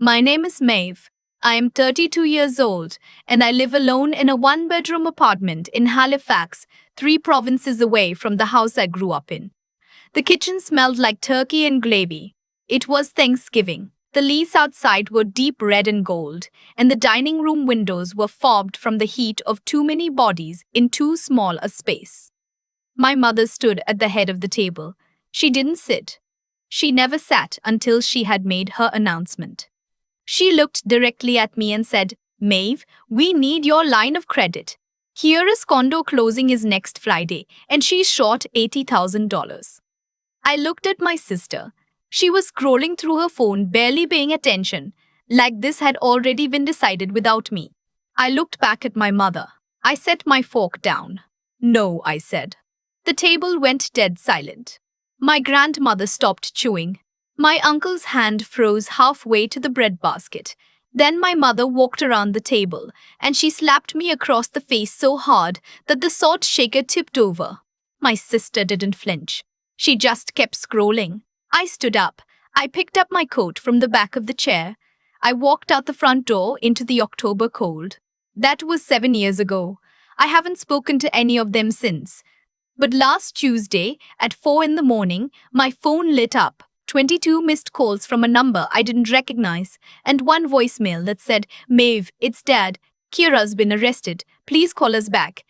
My name is Maeve. I am 32 years old and I live alone in a one-bedroom apartment in Halifax, 3 provinces away from the house I grew up in. The kitchen smelled like turkey and gravy. It was Thanksgiving. The leaves outside were deep red and gold, and the dining room windows were fogged from the heat of too many bodies in too small a space. My mother stood at the head of the table. She didn't sit. She never sat until she had made her announcement. She looked directly at me and said, Maeve, we need your line of credit. Kiera's condo closing is next Friday, and she's short $80,000. I looked at my sister. She was scrolling through her phone, barely paying attention, like this had already been decided without me. I looked back at my mother. I set my fork down. No, I said. The table went dead silent. My grandmother stopped chewing. My uncle's hand froze halfway to the breadbasket. Then my mother walked around the table, and she slapped me across the face so hard that the salt shaker tipped over. My sister didn't flinch. She just kept scrolling. I stood up. I picked up my coat from the back of the chair. I walked out the front door into the October cold. That was 7 years ago. I haven't spoken to any of them since. But last Tuesday, at 4 in the morning, my phone lit up. 22 missed calls from a number I didn't recognize, and one voicemail that said, Maeve, it's Dad. Kiera's been arrested. Please call us back.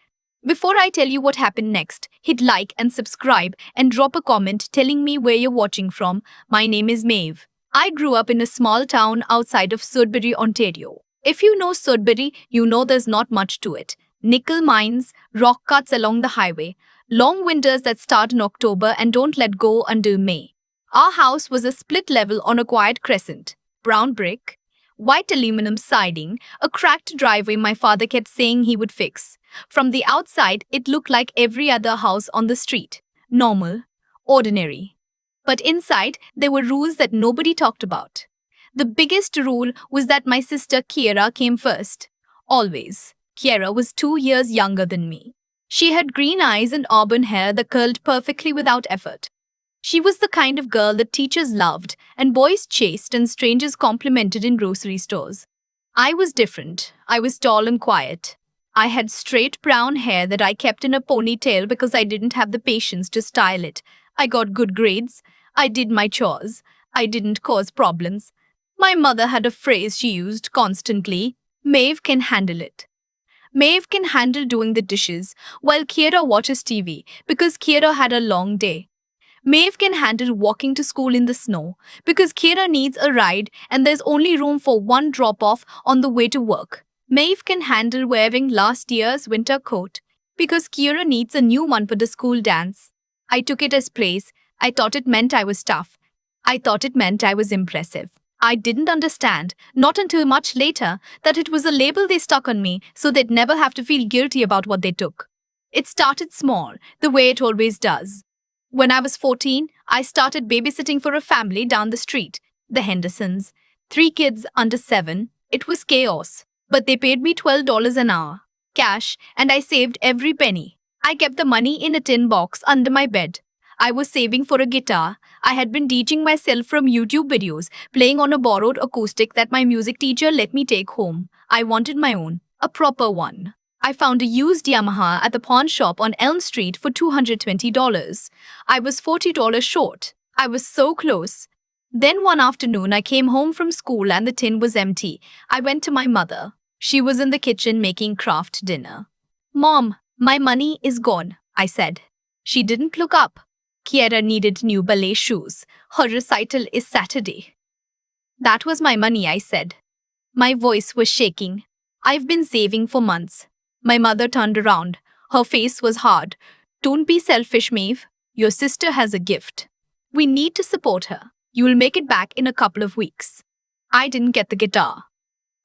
Before I tell you what happened next, hit like and subscribe and drop a comment telling me where you're watching from. My name is Maeve. I grew up in a small town outside of Sudbury, Ontario. If you know Sudbury, you know there's not much to it. Nickel mines, rock cuts along the highway, long winters that start in October and don't let go until May. Our house was a split level on a quiet crescent. Brown brick, white aluminum siding, a cracked driveway my father kept saying he would fix. From the outside, it looked like every other house on the street. Normal, ordinary. But inside, there were rules that nobody talked about. The biggest rule was that my sister Kiera came first. Always. Kiera was 2 years younger than me. She had green eyes and auburn hair that curled perfectly without effort. She was the kind of girl that teachers loved and boys chased and strangers complimented in grocery stores. I was different. I was tall and quiet. I had straight brown hair that I kept in a ponytail because I didn't have the patience to style it. I got good grades. I did my chores. I didn't cause problems. My mother had a phrase she used constantly, Maeve can handle it. Maeve can handle doing the dishes while Kiera watches TV because Kiera had a long day. Maeve can handle walking to school in the snow because Kiera needs a ride and there's only room for one drop-off on the way to work. Maeve can handle wearing last year's winter coat because Kiera needs a new one for the school dance. I took it as praise. I thought it meant I was tough. I thought it meant I was impressive. I didn't understand, not until much later, that it was a label they stuck on me so they'd never have to feel guilty about what they took. It started small, the way it always does. When I was 14, I started babysitting for a family down the street, the Hendersons. 3 kids under 7. It was chaos. But they paid me $12 an hour, cash, and I saved every penny. I kept the money in a tin box under my bed. I was saving for a guitar. I had been teaching myself from YouTube videos, playing on a borrowed acoustic that my music teacher let me take home. I wanted my own, a proper one. I found a used Yamaha at the pawn shop on Elm Street for $220. I was $40 short. I was so close. Then one afternoon I came home from school and the tin was empty. I went to my mother. She was in the kitchen making craft dinner. Mom, my money is gone, I said. She didn't look up. Kiera needed new ballet shoes. Her recital is Saturday. That was my money, I said. My voice was shaking. I've been saving for months. My mother turned around. Her face was hard. Don't be selfish, Maeve. Your sister has a gift. We need to support her. You'll make it back in a couple of weeks. I didn't get the guitar.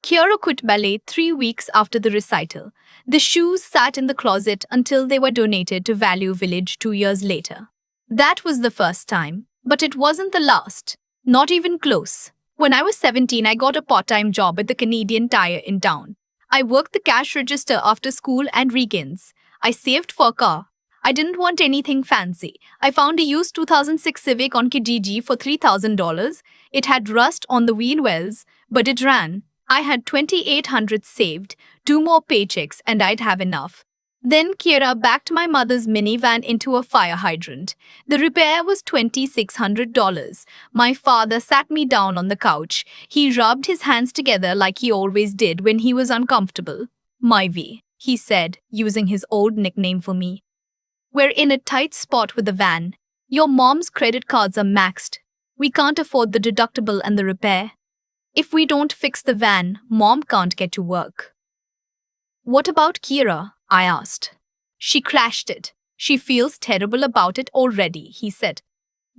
Kiera quit ballet 3 weeks after the recital. The shoes sat in the closet until they were donated to Value Village 2 years later. That was the first time, but it wasn't the last. Not even close. When I was 17, I got a part-time job at the Canadian Tire in town. I worked the cash register after school and weekends. I saved for a car. I didn't want anything fancy. I found a used 2006 Civic on Kijiji for $3,000. It had rust on the wheel wells, But it ran. I had 2,800 saved, 2 more paychecks, and I'd have enough. Then Kira backed my mother's minivan into a fire hydrant. The repair was $2,600. My father sat me down on the couch. He rubbed his hands together like he always did when he was uncomfortable. Myvi, he said, using his old nickname for me. We're in a tight spot with the van. Your mom's credit cards are maxed. We can't afford the deductible and the repair. If we don't fix the van, Mom can't get to work. What about Kira? I asked. She crashed it. She feels terrible about it already, he said.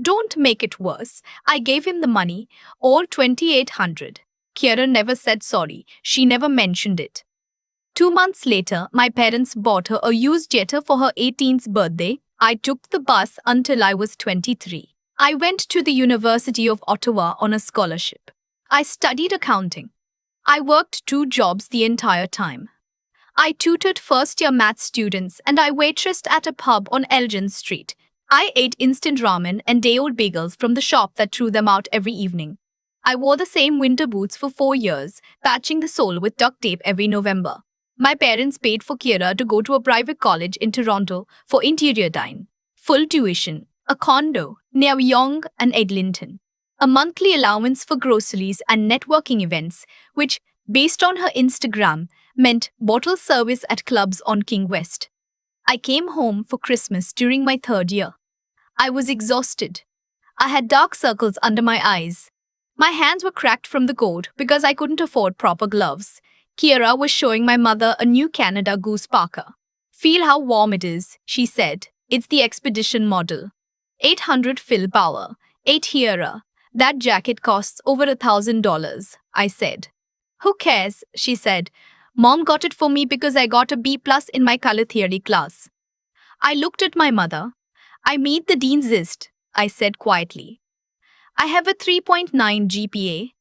Don't make it worse. I gave him the money, all 2,800. Kira never said sorry. She never mentioned it. 2 months later, my parents bought her a used Jetta for her 18th birthday. I took the bus until I was 23. I went to the University of Ottawa on a scholarship. I studied accounting. I worked 2 jobs the entire time. I tutored first-year math students and I waitressed at a pub on Elgin Street. I ate instant ramen and day-old bagels from the shop that threw them out every evening. I wore the same winter boots for 4 years, patching the sole with duct tape every November. My parents paid for Kira to go to a private college in Toronto for interior design, full tuition, a condo near Yonge and Eglinton, a monthly allowance for groceries and networking events, which, based on her Instagram, meant bottle service at clubs on King West. I came home for Christmas during my 3rd year. I was exhausted. I had dark circles under my eyes. My hands were cracked from the cold because I couldn't afford proper gloves. Kira was showing my mother a new Canada Goose parka. Feel how warm it is, she said. It's the Expedition model. 800 fill power, 8 here. That jacket costs over $1,000, I said. Who cares, she said. Mom got it for me because I got a B+ in my color theory class. I looked at my mother. I meet the dean's list, I said quietly. I have a 3.9 GPA.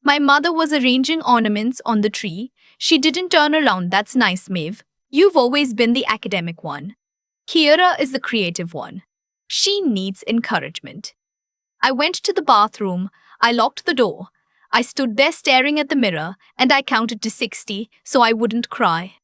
My mother was arranging ornaments on the tree. She didn't turn around. That's nice, Maeve. You've always been the academic one. Kira is the creative one. She needs encouragement. I went to the bathroom. I locked the door. I stood there staring at the mirror and I counted to 60 so I wouldn't cry.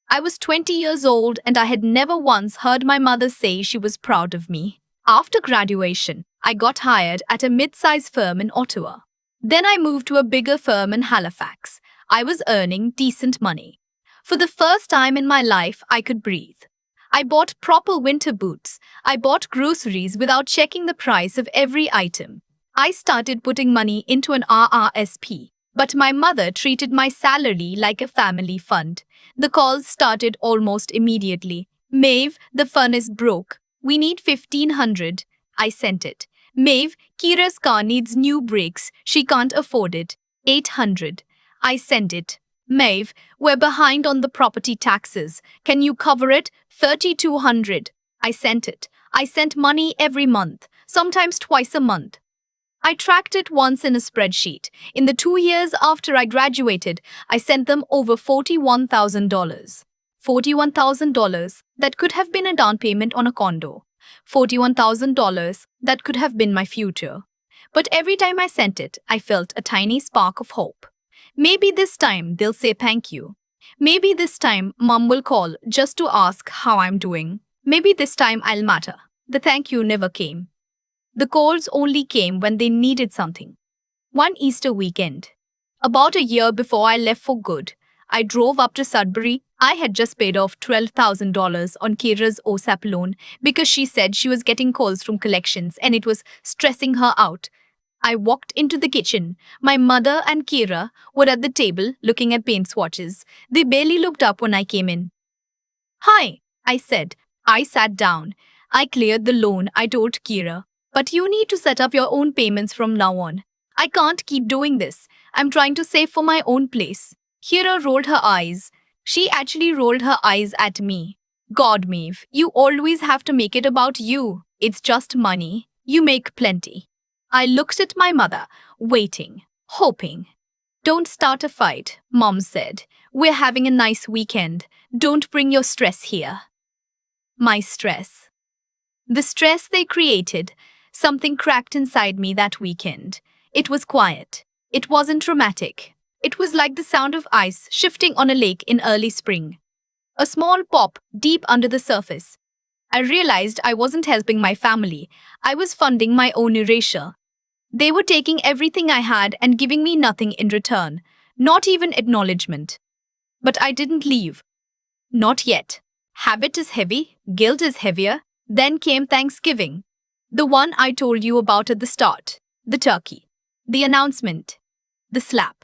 I was 20 years old and I had never once heard my mother say she was proud of me. After graduation, I got hired at a mid-sized firm in Ottawa. Then I moved to a bigger firm in Halifax. I was earning decent money. For the first time in my life, I could breathe. I bought proper winter boots. I bought groceries without checking the price of every item. I started putting money into an RRSP, but my mother treated my salary like a family fund. The calls started almost immediately. Maeve, the furnace broke. We need 1,500. I sent it. Maeve, Kira's car needs new brakes. She can't afford it. 800. I sent it. Maeve, we're behind on the property taxes. Can you cover it? 3,200. I sent it. I sent money every month, sometimes twice a month. I tracked it once in a spreadsheet. In the 2 years after I graduated, I sent them over $41,000. $41,000 that could have been a down payment on a condo. $41,000 that could have been my future. But every time I sent it, I felt a tiny spark of hope. Maybe this time they'll say thank you. Maybe this time Mom will call just to ask how I'm doing. Maybe this time I'll matter. The thank you never came. The calls only came when they needed something. One Easter weekend, about a year before I left for good, I drove up to Sudbury. I had just paid off $12,000 on Kira's OSAP loan because she said she was getting calls from collections and it was stressing her out. I walked into the kitchen. My mother and Kira were at the table looking at paint swatches. They barely looked up when I came in. Hi, I said. I sat down. I cleared the loan, I told Kira. But you need to set up your own payments from now on. I can't keep doing this. I'm trying to save for my own place. Kira rolled her eyes. She actually rolled her eyes at me. God, Maeve, you always have to make it about you. It's just money. You make plenty. I looked at my mother, waiting, hoping. Don't start a fight, Mom said. We're having a nice weekend. Don't bring your stress here. My stress. The stress they created. Something cracked inside me that weekend. It was quiet. It wasn't dramatic. It was like the sound of ice shifting on a lake in early spring. A small pop deep under the surface. I realized I wasn't helping my family. I was funding my own erasure. They were taking everything I had and giving me nothing in return, not even acknowledgement. But I didn't leave. Not yet. Habit is heavy, guilt is heavier. Then came Thanksgiving. The one I told you about at the start. The turkey. The announcement. The slap.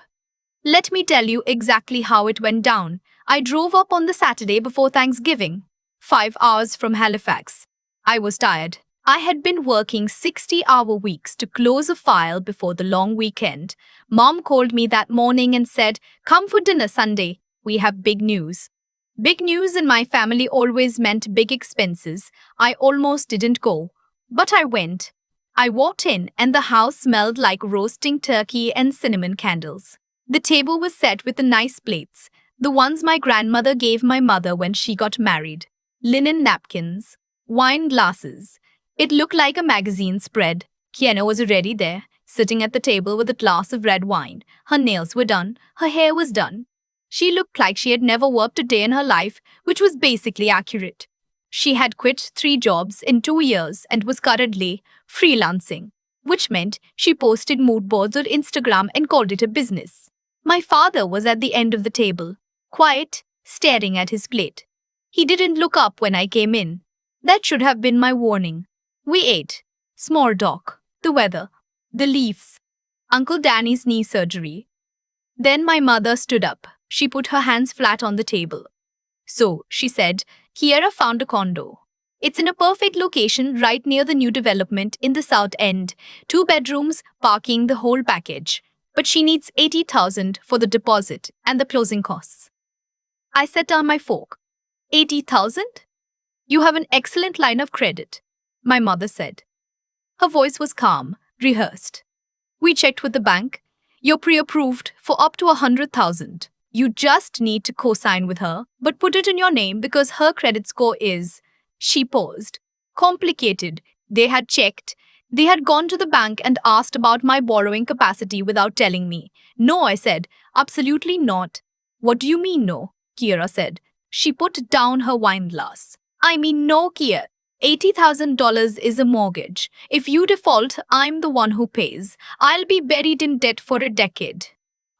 Let me tell you exactly how it went down. I drove up on the Saturday before Thanksgiving, 5 hours from Halifax. I was tired. I had been working 60-hour weeks to close a file before the long weekend. Mom called me that morning and said, "Come for dinner Sunday. We have big news." Big news in my family always meant big expenses. I almost didn't go, but I went. I walked in and the house smelled like roasting turkey and cinnamon candles. The table was set with the nice plates, the ones my grandmother gave my mother when she got married. Linen napkins, wine glasses. It looked like a magazine spread. Kiana was already there, sitting at the table with a glass of red wine. Her nails were done, her hair was done. She looked like she had never worked a day in her life, which was basically accurate. She had quit 3 jobs in 2 years and was currently freelancing, which meant she posted mood boards on Instagram and called it a business. My father was at the end of the table, quiet, staring at his plate. He didn't look up when I came in. That should have been my warning. We ate. Small talk. The weather. The leaves. Uncle Danny's knee surgery. Then my mother stood up. She put her hands flat on the table. "So," she said, "Kiera found a condo. It's in a perfect location right near the new development in the South End. 2 bedrooms, parking, the whole package. But she needs 80,000 for the deposit and the closing costs." I set down my fork. 80,000? "You have an excellent line of credit," my mother said. Her voice was calm, rehearsed. "We checked with the bank. You're pre-approved for up to 100,000. You just need to co-sign with her, but put it in your name because her credit score is..." She paused. "Complicated." They had checked. They had gone to the bank and asked about my borrowing capacity without telling me. "No," I said. "Absolutely not." "What do you mean, no?" Kiera said. She put down her wine glass. "I mean, no, Kiera. $80,000 is a mortgage. If you default, I'm the one who pays. I'll be buried in debt for a decade."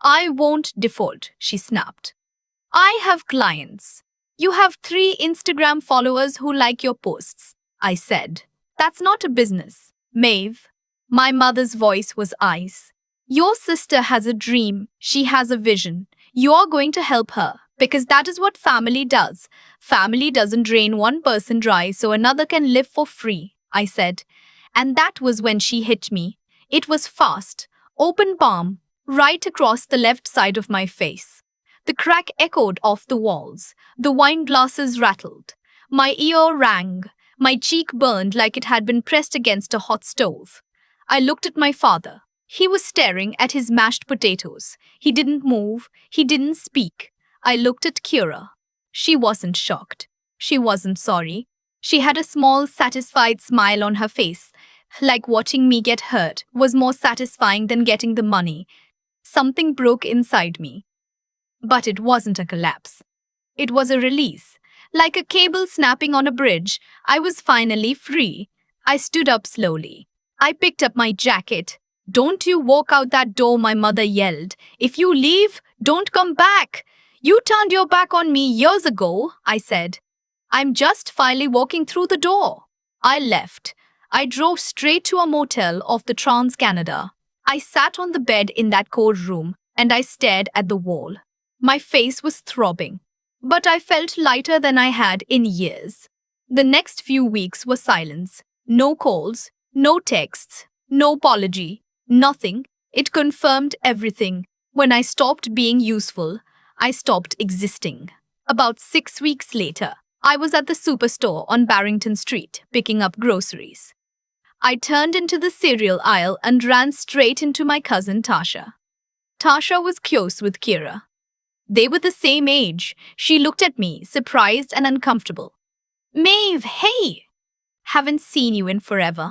"I won't default," she snapped. "I have clients. You have 3 Instagram followers who like your posts," I said. "That's not a business, Maeve." My mother's voice was ice. "Your sister has a dream. She has a vision. You're going to help her, because that is what family does. Family doesn't drain one person dry so another can live for free," I said. And that was when she hit me. It was fast, open palm, right across the left side of my face. The crack echoed off the walls. The wine glasses rattled. My ear rang. My cheek burned like it had been pressed against a hot stove. I looked at my father. He was staring at his mashed potatoes. He didn't move. He didn't speak. I looked at Kira. She wasn't shocked. She wasn't sorry. She had a small, satisfied smile on her face, like watching me get hurt was more satisfying than getting the money. Something broke inside me. But it wasn't a collapse. It was a release. Like a cable snapping on a bridge, I was finally free. I stood up slowly. I picked up my jacket. "Don't you walk out that door," my mother yelled. "If you leave, don't come back." "You turned your back on me years ago," I said. "I'm just finally walking through the door." I left. I drove straight to a motel off the Trans-Canada. I sat on the bed in that cold room and I stared at the wall. My face was throbbing, but I felt lighter than I had in years. The next few weeks were silence. No calls, no texts, no apology, nothing. It confirmed everything. When I stopped being useful, I stopped existing. About 6 weeks later, I was at the superstore on Barrington Street picking up groceries. I turned into the cereal aisle and ran straight into my cousin Tasha. Tasha was close with Kira. They were the same age. She looked at me, surprised and uncomfortable. "Maeve, hey! Haven't seen you in forever."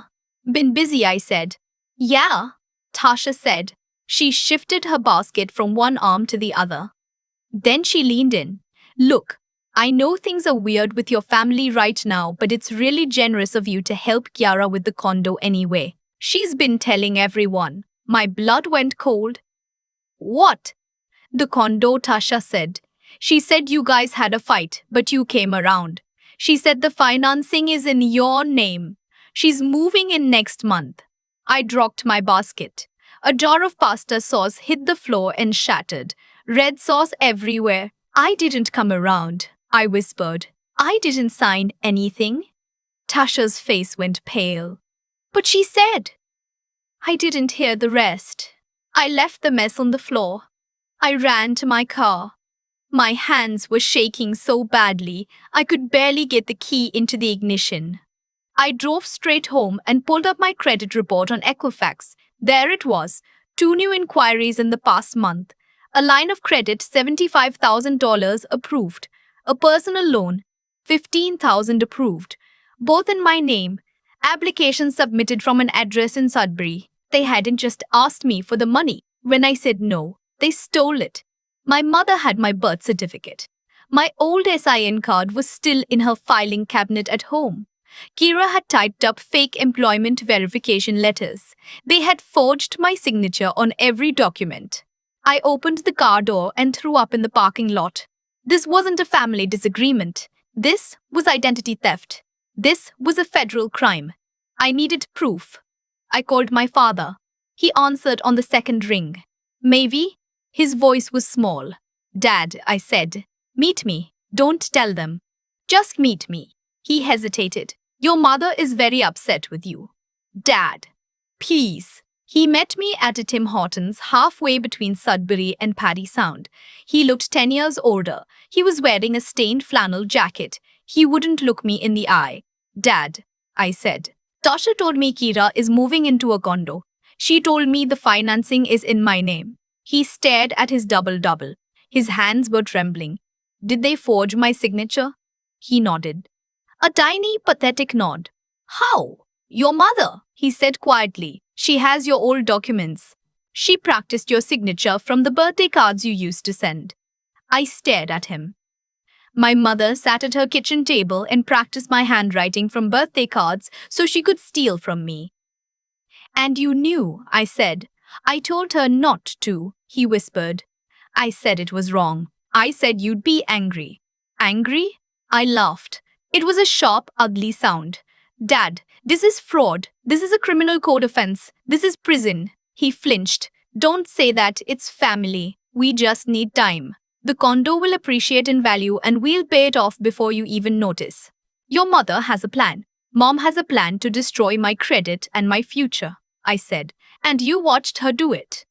"Been busy," I said. "Yeah," Tasha said. She shifted her basket from one arm to the other. Then she leaned in. Look, I know things are weird with your family right now, but it's really generous of you to help Kiara with the condo anyway. She's been telling everyone. My blood went cold. What? The condo, Tasha said. She said you guys had a fight, but you came around. She said the financing is in your name. She's moving in next month. I dropped my basket. A jar of pasta sauce hit the floor and shattered. Red sauce everywhere. I didn't come around, I whispered. I didn't sign anything. Tasha's face went pale. But she said. I didn't hear the rest. I left the mess on the floor. I ran to my car. My hands were shaking so badly, I could barely get the key into the ignition. I drove straight home and pulled up my credit report on Equifax. There it was, 2 new inquiries in the past month. A line of credit, $75,000 approved. A personal loan, $15,000 approved. Both in my name. Applications submitted from an address in Sudbury. They hadn't just asked me for the money. When I said no, they stole it. My mother had my birth certificate. My old SIN card was still in her filing cabinet at home. Kira had typed up fake employment verification letters. They had forged my signature on every document. I opened the car door and threw up in the parking lot. This wasn't a family disagreement. This was identity theft. This was a federal crime. I needed proof. I called my father. He answered on the second ring. Maybe? His voice was small. Dad, I said. Meet me. Don't tell them. Just meet me. He hesitated. Your mother is very upset with you. Dad. Please. He met me at a Tim Hortons halfway between Sudbury and Paddy Sound. He looked 10 years older. He was wearing a stained flannel jacket. He wouldn't look me in the eye. Dad, I said. Tasha told me Kira is moving into a condo. She told me the financing is in my name. He stared at his double-double. His hands were trembling. Did they forge my signature? He nodded. A tiny, pathetic nod. How? Your mother, he said quietly. She has your old documents. She practiced your signature from the birthday cards you used to send. I stared at him. My mother sat at her kitchen table and practiced my handwriting from birthday cards so she could steal from me. And you knew, I said. I told her not to, he whispered. I said it was wrong. I said you'd be angry. Angry? I laughed. It was a sharp, ugly sound. Dad, this is fraud. This is a criminal code offense. This is prison. He flinched. Don't say that, it's family. We just need time. The condo will appreciate in value and we'll pay it off before you even notice. Your mother has a plan. Mom has a plan to destroy my credit and my future, I said. And you watched her do it.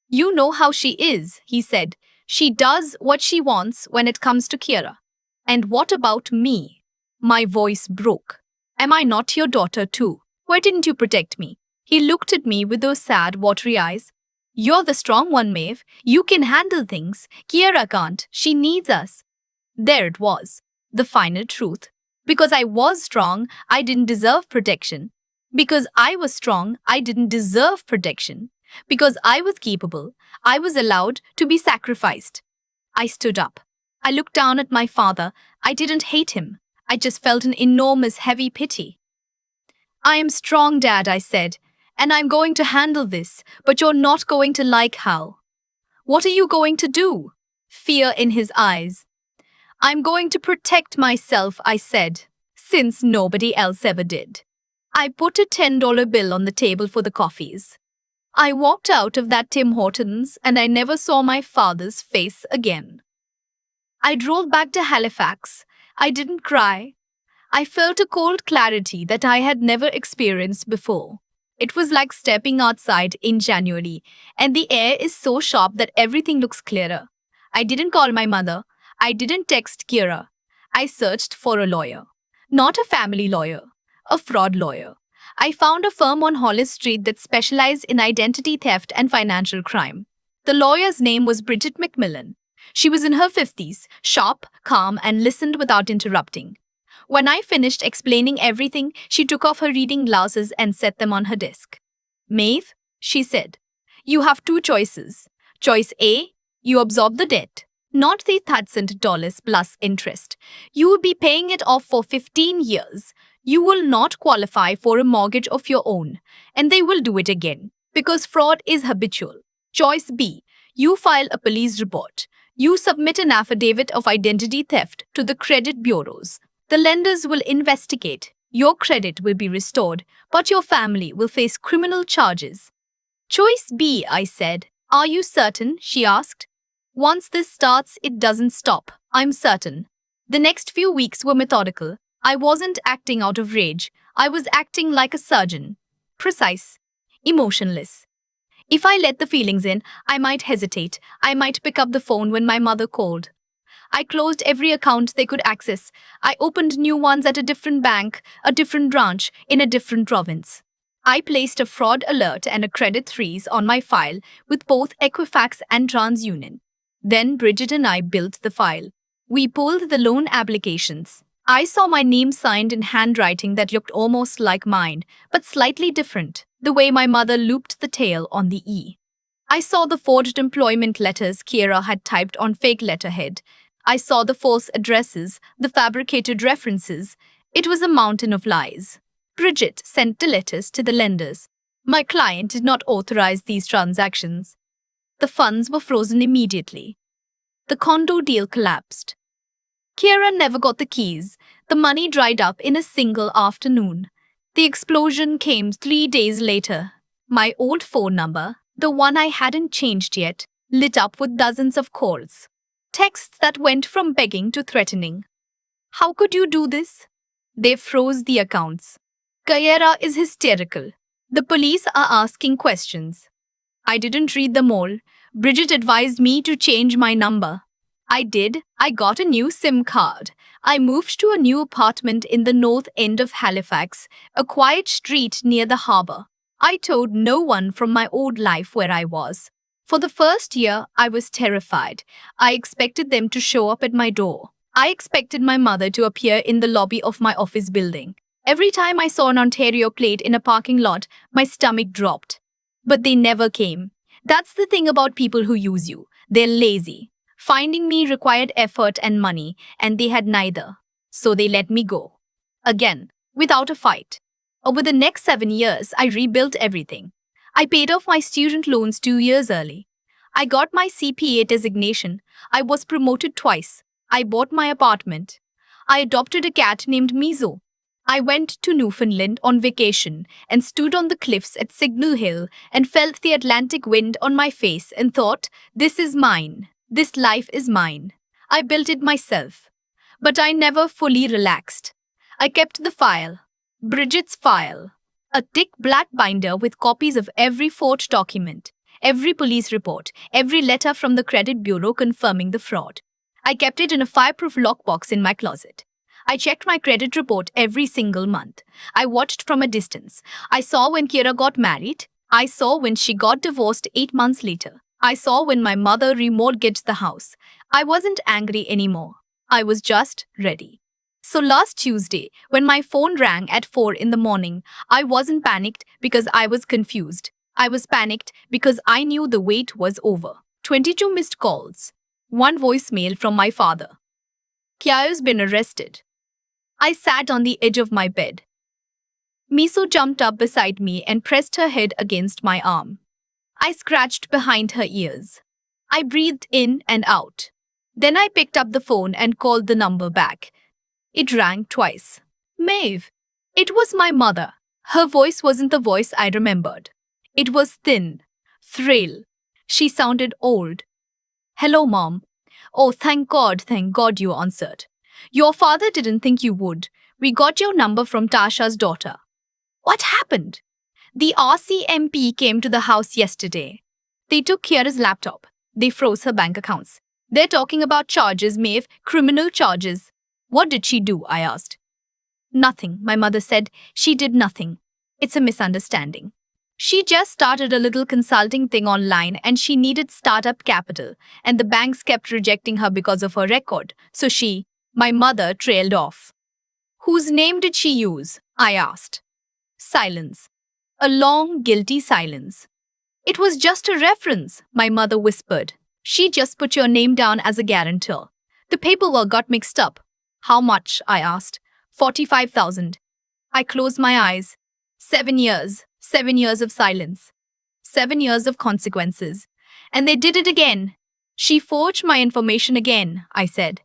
You know how she is, he said. She does what she wants when it comes to Kira. And what about me? My voice broke. Am I not your daughter too? Why didn't you protect me? He looked at me with those sad, watery eyes. You're the strong one, Maeve. You can handle things. Kira can't. She needs us. There it was. The final truth. Because I was strong, I didn't deserve protection. Because I was strong, I didn't deserve protection. Because I was capable, I was allowed to be sacrificed. I stood up. I looked down at my father. I didn't hate him. I just felt an enormous heavy pity. I am strong, Dad, I said, and I'm going to handle this, but you're not going to like how. What are you going to do? Fear in his eyes. I'm going to protect myself, I said, since nobody else ever did. I put a $10 bill on the table for the coffees. I walked out of that Tim Hortons and I never saw my father's face again. I drove back to Halifax. I didn't cry. I felt a cold clarity that I had never experienced before. It was like stepping outside in January, and the air is so sharp that everything looks clearer. I didn't call my mother. I didn't text Kira. I searched for a lawyer. Not a family lawyer, a fraud lawyer. I found a firm on Hollis Street that specialized in identity theft and financial crime. The lawyer's name was Bridget McMillan. She was in her 50s, sharp, calm, and listened without interrupting. When I finished explaining everything, she took off her reading glasses and set them on her desk. Maeve, she said, You have two choices. Choice A, you absorb the debt, not the $1,000 plus interest. You will be paying it off for 15 years. You will not qualify for a mortgage of your own, and they will do it again because fraud is habitual. Choice B, you file a police report. You submit an affidavit of identity theft to the credit bureaus. The lenders will investigate. Your credit will be restored, but your family will face criminal charges. Choice B, I said. Are you certain? She asked. Once this starts, it doesn't stop. I'm certain. The next few weeks were methodical. I wasn't acting out of rage. I was acting like a surgeon. Precise. Emotionless. If I let the feelings in, I might hesitate. I might pick up the phone when my mother called. I closed every account they could access. I opened new ones at a different bank, a different branch, in a different province. I placed a fraud alert and a credit freeze on my file with both Equifax and TransUnion. Then Bridget and I built the file. We pulled the loan applications. I saw my name signed in handwriting that looked almost like mine, but slightly different, the way my mother looped the tail on the E. I saw the forged employment letters Kiera had typed on fake letterhead. I saw the false addresses, the fabricated references. It was a mountain of lies. Bridget sent the letters to the lenders. My client did not authorize these transactions. The funds were frozen immediately. The condo deal collapsed. Kiera never got the keys. The money dried up in a single afternoon. The explosion came 3 days later. My old phone number, the one I hadn't changed yet, lit up with dozens of calls. Texts that went from begging to threatening. How could you do this? They froze the accounts. Kiera is hysterical. The police are asking questions. I didn't read them all. Bridget advised me to change my number. I did. I got a new SIM card. I moved to a new apartment in the north end of Halifax, a quiet street near the harbour. I told no one from my old life where I was. For the first year, I was terrified. I expected them to show up at my door. I expected my mother to appear in the lobby of my office building. Every time I saw an Ontario plate in a parking lot, my stomach dropped. But they never came. That's the thing about people who use you. They're lazy. Finding me required effort and money, and they had neither. So they let me go. Again, without a fight. Over the next 7 years, I rebuilt everything. I paid off my student loans 2 years early. I got my CPA designation. I was promoted twice. I bought my apartment. I adopted a cat named Mizo. I went to Newfoundland on vacation and stood on the cliffs at Signal Hill and felt the Atlantic wind on my face and thought, this is mine. This life is mine. I built it myself. But I never fully relaxed. I kept the file. Bridget's file. A thick black binder with copies of every forged document, every police report, every letter from the credit bureau confirming the fraud. I kept it in a fireproof lockbox in my closet. I checked my credit report every single month. I watched from a distance. I saw when Kiera got married. I saw when she got divorced 8 months later. I saw when my mother remortgaged the house. I wasn't angry anymore. I was just ready. So last Tuesday, when my phone rang at 4 in the morning, I wasn't panicked because I was confused. I was panicked because I knew the wait was over. 22 missed calls. 1 voicemail from my father. Kia's been arrested. I sat on the edge of my bed. Miso jumped up beside me and pressed her head against my arm. I scratched behind her ears. I breathed in and out. Then I picked up the phone and called the number back. It rang twice. Maeve. It was my mother. Her voice wasn't the voice I remembered. It was thin, frail. She sounded old. Hello, Mom. Oh, thank God you answered. Your father didn't think you would. We got your number from Tasha's daughter. What happened? The RCMP came to the house yesterday. They took Kiera's laptop. They froze her bank accounts. They're talking about charges, Maeve, criminal charges. What did she do? I asked. Nothing, my mother said. She did nothing. It's a misunderstanding. She just started a little consulting thing online and she needed startup capital, and the banks kept rejecting her because of her record. So my mother trailed off. Whose name did she use? I asked. Silence. A long, guilty silence. It was just a reference, my mother whispered. She just put your name down as a guarantor. The paperwork got mixed up. How much? I asked. 45,000. I closed my eyes. 7 years. 7 years of silence. 7 years of consequences. And they did it again. She forged my information again, I said.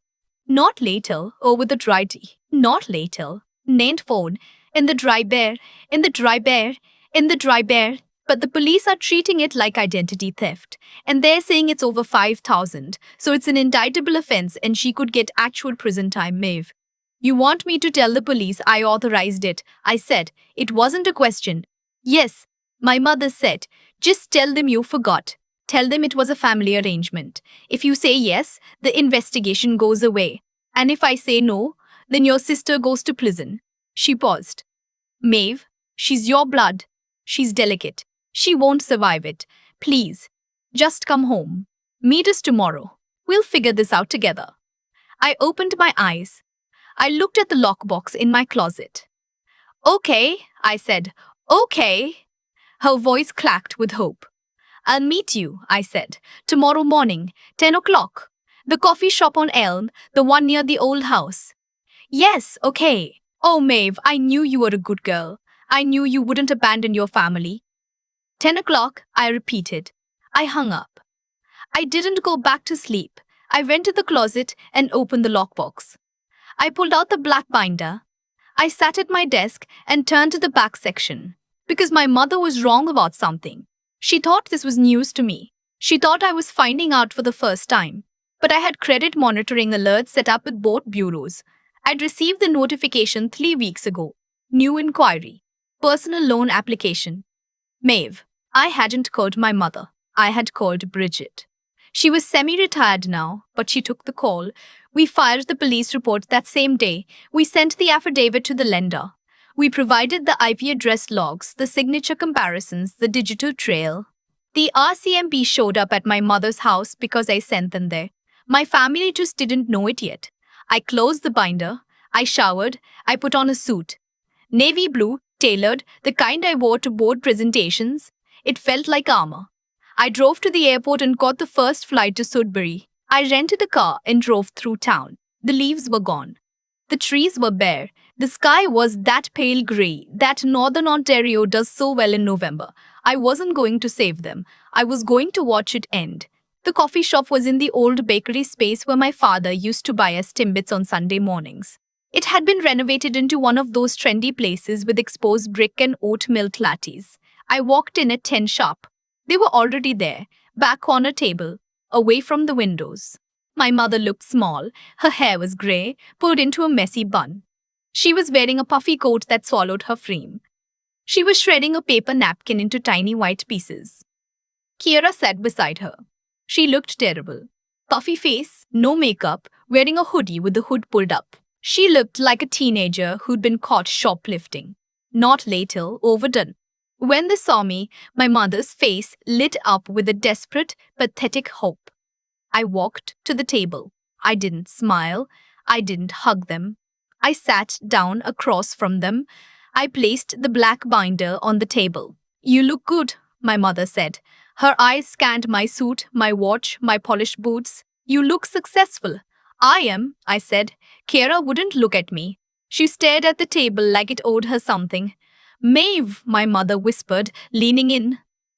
Not later, over the dry tea. Not later. Named phone. In the dry bear. In the dry bear. In the dry bear. But the police are treating it like identity theft. And they're saying it's over 5,000. So it's an indictable offense and she could get actual prison time, Maeve. You want me to tell the police I authorized it? I said. It wasn't a question. Yes, my mother said. Just tell them you forgot. Tell them it was a family arrangement. If you say yes, the investigation goes away. And if I say no, then your sister goes to prison. She paused. Maeve, she's your blood. She's delicate. She won't survive it. Please, just come home. Meet us tomorrow. We'll figure this out together. I opened my eyes. I looked at the lockbox in my closet. Okay, I said. Okay. Her voice clacked with hope. I'll meet you, I said. Tomorrow morning, 10 o'clock. The coffee shop on Elm, the one near the old house. Yes, okay. Oh, Maeve, I knew you were a good girl. I knew you wouldn't abandon your family. 10 o'clock, I repeated. I hung up. I didn't go back to sleep. I went to the closet and opened the lockbox. I pulled out the black binder. I sat at my desk and turned to the back section. Because my mother was wrong about something. She thought this was news to me. She thought I was finding out for the first time. But I had credit monitoring alerts set up with both bureaus. I'd received the notification 3 weeks ago. New inquiry. Personal loan application. Maeve. I hadn't called my mother. I had called Bridget. She was semi-retired now, but she took the call. We filed the police report that same day. We sent the affidavit to the lender. We provided the IP address logs, the signature comparisons, the digital trail. The RCMP showed up at my mother's house because I sent them there. My family just didn't know it yet. I closed the binder. I showered. I put on a suit. Navy blue, tailored, the kind I wore to board presentations. It felt like armor. I drove to the airport and caught the first flight to Sudbury. I rented a car and drove through town. The leaves were gone. The trees were bare. The sky was that pale grey that Northern Ontario does so well in November. I wasn't going to save them. I was going to watch it end. The coffee shop was in the old bakery space where my father used to buy us Timbits on Sunday mornings. It had been renovated into one of those trendy places with exposed brick and oat milk lattes. I walked in at 10 sharp. They were already there, back on a table, away from the windows. My mother looked small. Her hair was grey, pulled into a messy bun. She was wearing a puffy coat that swallowed her frame. She was shredding a paper napkin into tiny white pieces. Kiera sat beside her. She looked terrible. Puffy face, no makeup, wearing a hoodie with the hood pulled up. She looked like a teenager who'd been caught shoplifting. Not later, overdone. When they saw me, my mother's face lit up with a desperate, pathetic hope. I walked to the table. I didn't smile. I didn't hug them. I sat down across from them. I placed the black binder on the table. You look good, my mother said. Her eyes scanned my suit, my watch, my polished boots. You look successful. I am, I said. Kiera wouldn't look at me. She stared at the table like it owed her something. Maeve, my mother whispered, leaning in.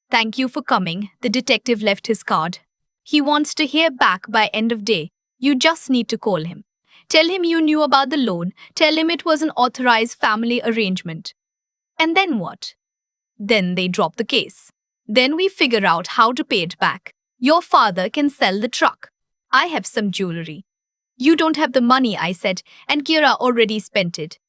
Thank you for coming. The detective left his card. He wants to hear back by end of day. You just need to call him. Tell him you knew about the loan. Tell him it was an authorized family arrangement. And then what? Then they drop the case. Then we figure out how to pay it back. Your father can sell the truck. I have some jewelry. You don't have the money, I said, and Kiera already spent it.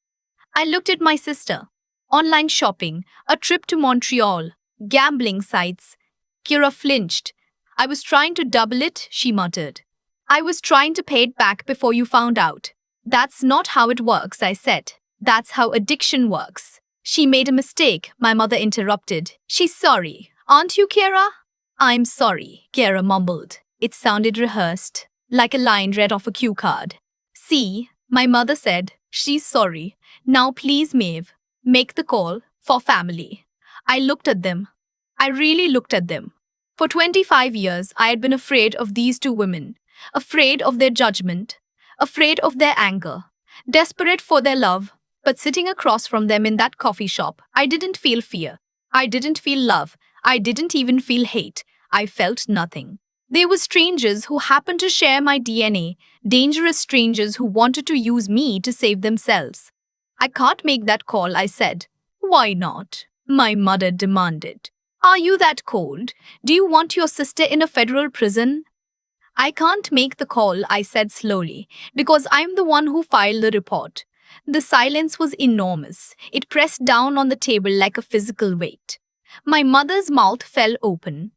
I looked at my sister. Online shopping, a trip to Montreal, gambling sites. Kiera flinched. I was trying to double it, she muttered. I was trying to pay it back before you found out. That's not how it works, I said. That's how addiction works. She made a mistake, my mother interrupted. She's sorry. Aren't you, Kiera? I'm sorry, Kiera mumbled. It sounded rehearsed, like a line read off a cue card. See, my mother said, she's sorry. Now please, Maeve, make the call for family. I looked at them. I really looked at them. For 25 years, I had been afraid of these two women, afraid of their judgment, afraid of their anger, desperate for their love. But sitting across from them in that coffee shop, I didn't feel fear. I didn't feel love. I didn't even feel hate. I felt nothing. They were strangers who happened to share my DNA, dangerous strangers who wanted to use me to save themselves. I can't make that call, I said. Why not? My mother demanded. Are you that cold? Do you want your sister in a federal prison? I can't make the call, I said slowly, because I'm the one who filed the report. The silence was enormous. It pressed down on the table like a physical weight. My mother's mouth fell open.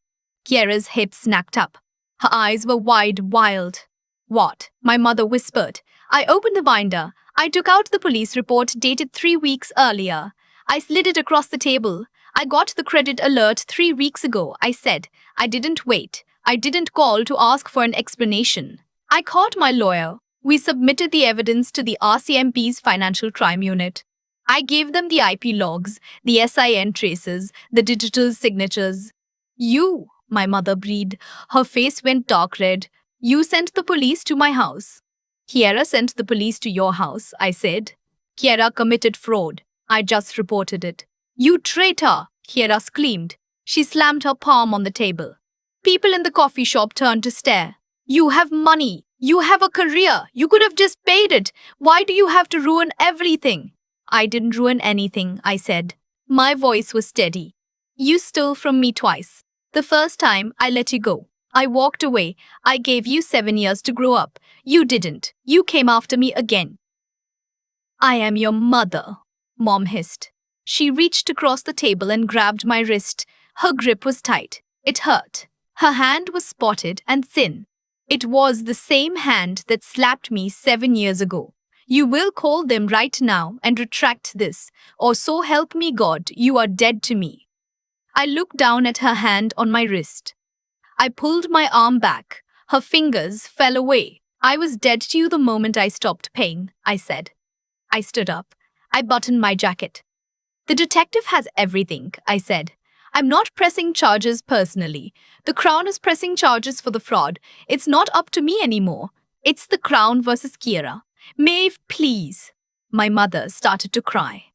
Kiera's hips snapped up. Her eyes were wide, wild. What? My mother whispered. I opened the binder. I took out the police report dated 3 weeks earlier. I slid it across the table. I got the credit alert 3 weeks ago, I said. I didn't wait. I didn't call to ask for an explanation. I called my lawyer. We submitted the evidence to the RCMP's Financial Crime Unit. I gave them the IP logs, the SIN traces, the digital signatures. You, my mother breathed. Her face went dark red. You sent the police to my house. Kiera sent the police to your house, I said. Kiera committed fraud. I just reported it. You traitor, Kiera screamed. She slammed her palm on the table. People in the coffee shop turned to stare. You have money. You have a career. You could have just paid it. Why do you have to ruin everything? I didn't ruin anything, I said. My voice was steady. You stole from me twice. The first time, I let you go. I walked away. I gave you 7 years to grow up. You didn't. You came after me again. I am your mother, Mom hissed. She reached across the table and grabbed my wrist. Her grip was tight. It hurt. Her hand was spotted and thin. It was the same hand that slapped me 7 years ago. You will call them right now and retract this, or so help me God, you are dead to me. I looked down at her hand on my wrist. I pulled my arm back. Her fingers fell away. I was dead to you the moment I stopped paying, I said. I stood up. I buttoned my jacket. The detective has everything, I said. I'm not pressing charges personally. The Crown is pressing charges for the fraud. It's not up to me anymore. It's the Crown versus Kiera. Maeve, please. My mother started to cry.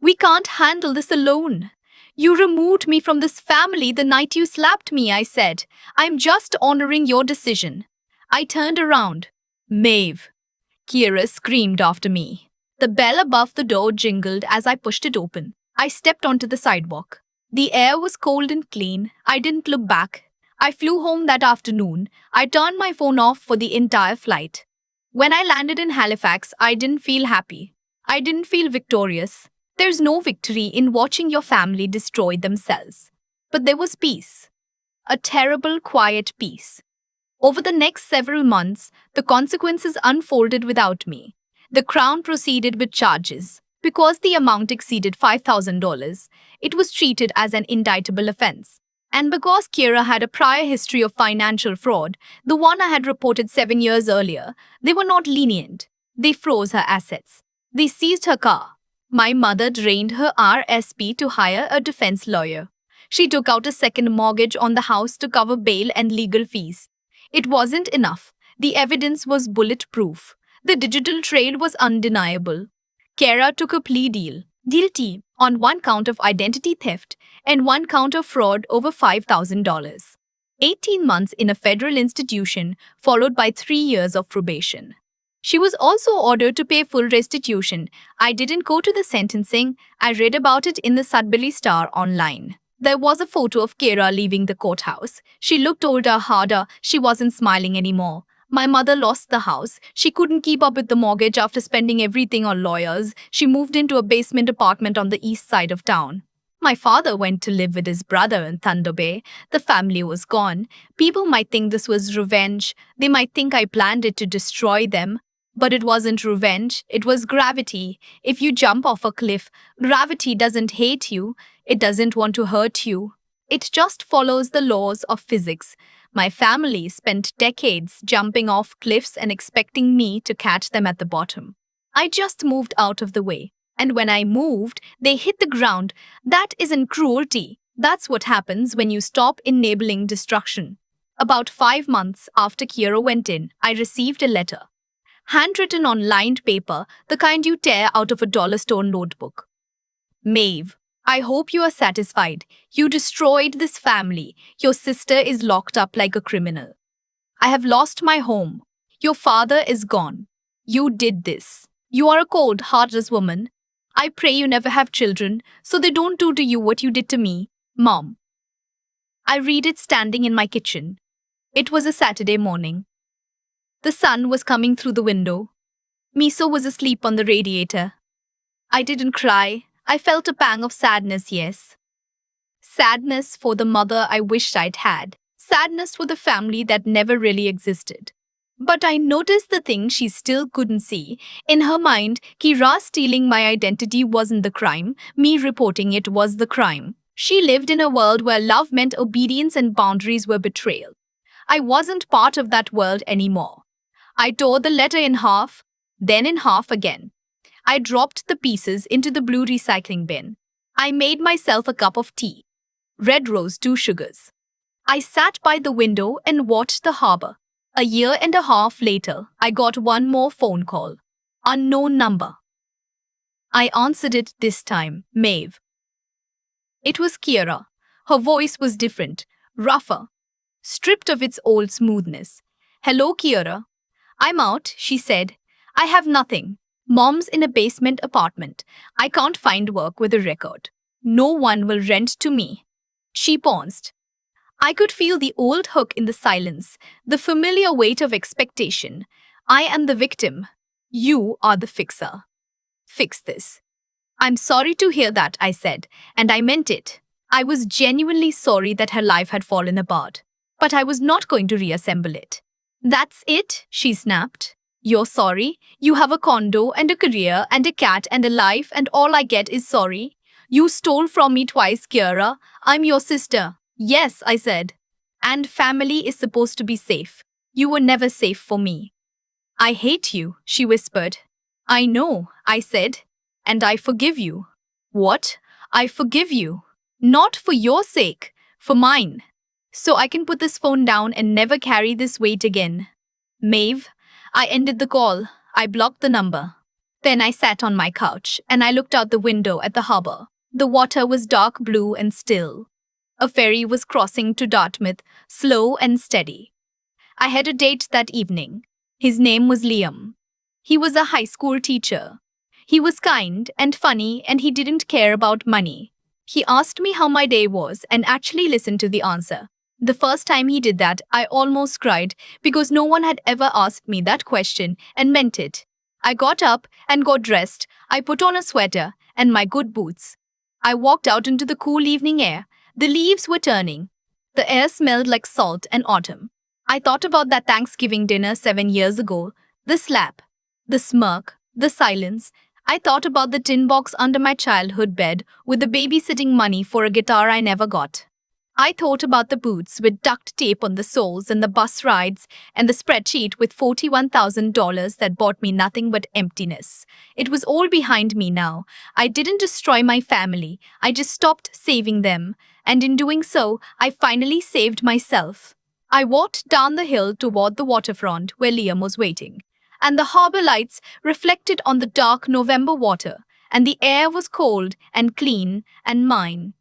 We can't handle this alone. You removed me from this family the night you slapped me, I said. I'm just honoring your decision. I turned around. Maeve. Kiera screamed after me. The bell above the door jingled as I pushed it open. I stepped onto the sidewalk. The air was cold and clean. I didn't look back. I flew home that afternoon. I turned my phone off for the entire flight. When I landed in Halifax, I didn't feel happy. I didn't feel victorious. There's no victory in watching your family destroy themselves. But there was peace. A terrible, quiet peace. Over the next several months, the consequences unfolded without me. The Crown proceeded with charges. Because the amount exceeded $5,000, it was treated as an indictable offense. And because Kiera had a prior history of financial fraud, the one I had reported 7 years earlier, they were not lenient. They froze her assets. They seized her car. My mother drained her RSP to hire a defense lawyer. She took out a second mortgage on the house to cover bail and legal fees. It wasn't enough. The evidence was bulletproof. The digital trail was undeniable. Kiera took a plea deal, guilty on 1 count of identity theft and 1 count of fraud over $5,000. 18 months in a federal institution, followed by 3 years of probation. She was also ordered to pay full restitution. I didn't go to the sentencing. I read about it in the Sudbury Star online. There was a photo of Kiera leaving the courthouse. She looked older, harder. She wasn't smiling anymore. My mother lost the house. She couldn't keep up with the mortgage after spending everything on lawyers. She moved into a basement apartment on the east side of town. My father went to live with his brother in Thunder Bay. The family was gone. People might think this was revenge. They might think I planned it to destroy them. But it wasn't revenge. It was gravity. If you jump off a cliff, gravity doesn't hate you. It doesn't want to hurt you. It just follows the laws of physics. My family spent decades jumping off cliffs and expecting me to catch them at the bottom. I just moved out of the way. And when I moved, they hit the ground. That isn't cruelty. That's what happens when you stop enabling destruction. About 5 months after Kiera went in, I received a letter. Handwritten on lined paper, the kind you tear out of a dollar store notebook. Maeve, I hope you are satisfied. You destroyed this family. Your sister is locked up like a criminal. I have lost my home. Your father is gone. You did this. You are a cold, heartless woman. I pray you never have children, so they don't do to you what you did to me, Mom. I read it standing in my kitchen. It was a Saturday morning. The sun was coming through the window. Miso was asleep on the radiator. I didn't cry. I felt a pang of sadness, yes. Sadness for the mother I wished I'd had. Sadness for the family that never really existed. But I noticed the thing she still couldn't see. In her mind, Kira stealing my identity wasn't the crime. Me reporting it was the crime. She lived in a world where love meant obedience and boundaries were betrayal. I wasn't part of that world anymore. I tore the letter in half, then in half again. I dropped the pieces into the blue recycling bin. I made myself a cup of tea. Red rose, 2 sugars. I sat by the window and watched the harbor. A year and a half later, I got one more phone call. Unknown number. I answered it this time, Maeve. It was Kiera. Her voice was different, rougher, stripped of its old smoothness. Hello, Kiera. I'm out, she said. I have nothing. Mom's in a basement apartment. I can't find work with a record. No one will rent to me. She paused. I could feel the old hook in the silence, the familiar weight of expectation. I am the victim. You are the fixer. Fix this. I'm sorry to hear that, I said, and I meant it. I was genuinely sorry that her life had fallen apart. But I was not going to reassemble it. That's it, she snapped. You're sorry? You have a condo and a career and a cat and a life, and all I get is sorry? You stole from me twice, Kiera. I'm your sister. Yes, I said. And family is supposed to be safe. You were never safe for me. I hate you, she whispered. I know, I said. And I forgive you. What? I forgive you. Not for your sake, for mine. So I can put this phone down and never carry this weight again. Maeve, I ended the call. I blocked the number. Then I sat on my couch and I looked out the window at the harbor. The water was dark blue and still. A ferry was crossing to Dartmouth, slow and steady. I had a date that evening. His name was Liam. He was a high school teacher. He was kind and funny and he didn't care about money. He asked me how my day was and actually listened to the answer. The first time he did that, I almost cried because no one had ever asked me that question and meant it. I got up and got dressed. I put on a sweater and my good boots. I walked out into the cool evening air. The leaves were turning. The air smelled like salt and autumn. I thought about that Thanksgiving dinner 7 years ago. The slap, the smirk, the silence. I thought about the tin box under my childhood bed with the babysitting money for a guitar I never got. I thought about the boots with duct tape on the soles and the bus rides and the spreadsheet with $41,000 that bought me nothing but emptiness. It was all behind me now. I didn't destroy my family. I just stopped saving them. And in doing so, I finally saved myself. I walked down the hill toward the waterfront where Liam was waiting. And the harbor lights reflected on the dark November water. And the air was cold and clean and mine.